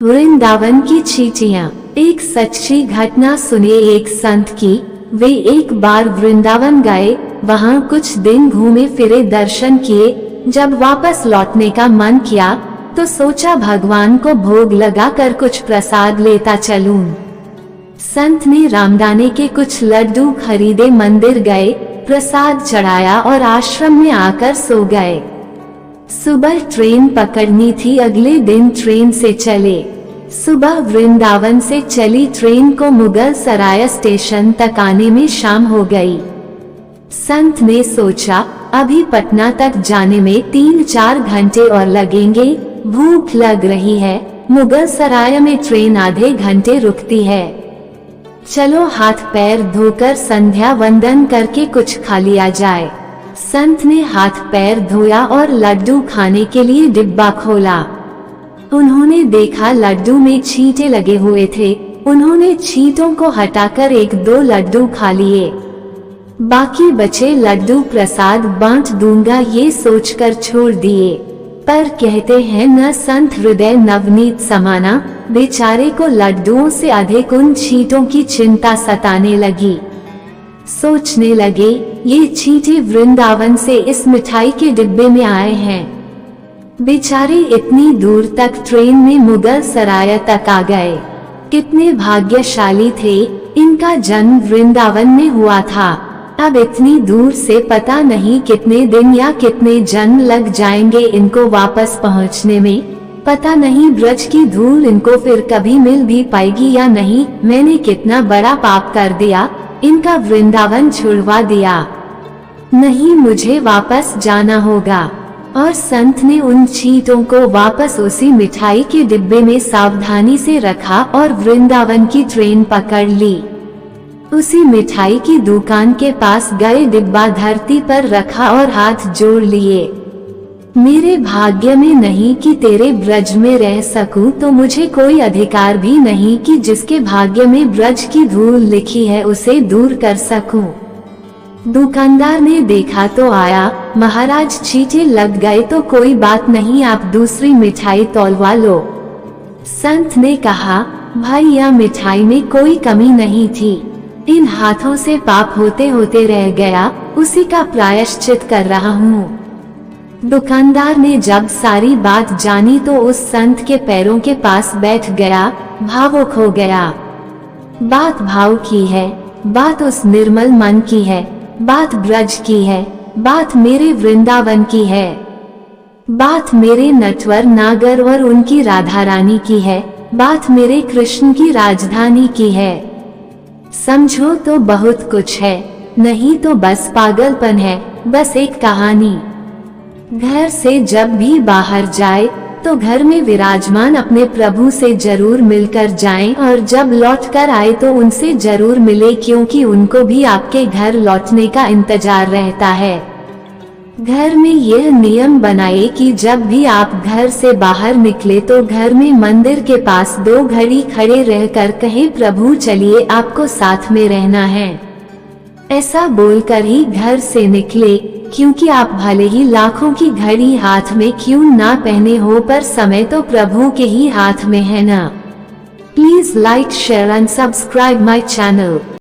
वृंदावन की चींटियां। एक सच्ची घटना सुनिए एक संत की। वे एक बार वृंदावन गए, वहां कुछ दिन घूमे फिरे, दर्शन किए। जब वापस लौटने का मन किया तो सोचा भगवान को भोग लगाकर कुछ प्रसाद लेता चलूं। संत ने रामदाने के कुछ लड्डू खरीदे, मंदिर गए, प्रसाद चढ़ाया और आश्रम में आकर सो गए। सुबह ट्रेन पकड़नी थी, अगले दिन ट्रेन से चले। सुबह वृंदावन से चली ट्रेन को मुगल सराय स्टेशन तक आने में शाम हो गई। संत ने सोचा अभी पटना तक जाने में 3-4 घंटे और लगेंगे, भूख लग रही है, मुगल सराय में ट्रेन आधे घंटे रुकती है। चलो हाथ पैर धोकर संध्या वंदन करके कुछ खा लिया जाए। संत ने हाथ पैर धोया और लड्डू खाने के लिए डिब्बा खोला। उन्होंने देखा लड्डू में छींटे लगे हुए थे। उन्होंने छींटों को हटाकर 1-2 लड्डू खा लिए। बाकी बचे लड्डू प्रसाद बांट दूंगा ये सोचकर छोड़ दिए। पर कहते हैं न संत हृदय नवनीत समाना, बेचारे को लड्डुओं से अधिक उन छींटों की चिंता सताने लगी। सोचने लगे ये छींटे वृंदावन से इस मिठाई के डिब्बे में आए हैं। बेचारे इतनी दूर तक ट्रेन में मुगल सराय तक आ गए। कितने भाग्यशाली थे, इनका जन्म वृंदावन में हुआ था। अब इतनी दूर से पता नहीं कितने दिन या कितने जन्म लग जाएंगे इनको वापस पहुंचने में। पता नहीं ब्रज की धूल इनको फिर कभी मिल भी पाएगी या नहीं। मैंने कितना बड़ा पाप कर दिया, इनका वृंदावन छुड़वा दिया। नहीं, मुझे वापस जाना होगा। और संत ने उन छींटों को वापस उसी मिठाई के डिब्बे में सावधानी से रखा और वृंदावन की ट्रेन पकड़ ली। उसी मिठाई की दुकान के पास गए, डिब्बा धरती पर रखा और हाथ जोड़ लिए। मेरे भाग्य में नहीं कि तेरे ब्रज में रह सकूं, तो मुझे कोई अधिकार भी नहीं कि जिसके भाग्य में ब्रज की धूल लिखी है उसे दूर कर सकूं। दुकानदार ने देखा तो आया, महाराज छींटे लग गए तो कोई बात नहीं, आप दूसरी मिठाई तौलवा लो। संत ने कहा भाई यह मिठाई में कोई कमी नहीं थी, इन हाथों से पाप होते होते रह गया, उसी का प्रायश्चित कर रहा हूँ। दुकानदार ने जब सारी बात जानी तो उस संत के पैरों के पास बैठ गया, भावुक हो गया। बात भाव की है, बात उस निर्मल मन की है, बात ब्रज की है, बात मेरे वृंदावन की है, बात मेरे नटवर नागर और उनकी राधा रानी की है, बात मेरे कृष्ण की राजधानी की है। समझो तो बहुत कुछ है, नहीं तो बस पागलपन है, बस एक कहानी। घर से जब भी बाहर जाए तो घर में विराजमान अपने प्रभु से जरूर मिलकर जाएं, और जब लौट कर आए तो उनसे जरूर मिले, क्योंकि उनको भी आपके घर लौटने का इंतजार रहता है। घर में यह नियम बनाए कि जब भी आप घर से बाहर निकले तो घर में मंदिर के पास 2 घड़ी खड़े रहकर कहें प्रभु चलिए आपको साथ में रहना है। ऐसा बोलकर ही घर से निकले, क्योंकि आप भले ही लाखों की घड़ी हाथ में क्यों ना पहने हो, पर समय तो प्रभु के ही हाथ में है ना। Please like share and subscribe my channel.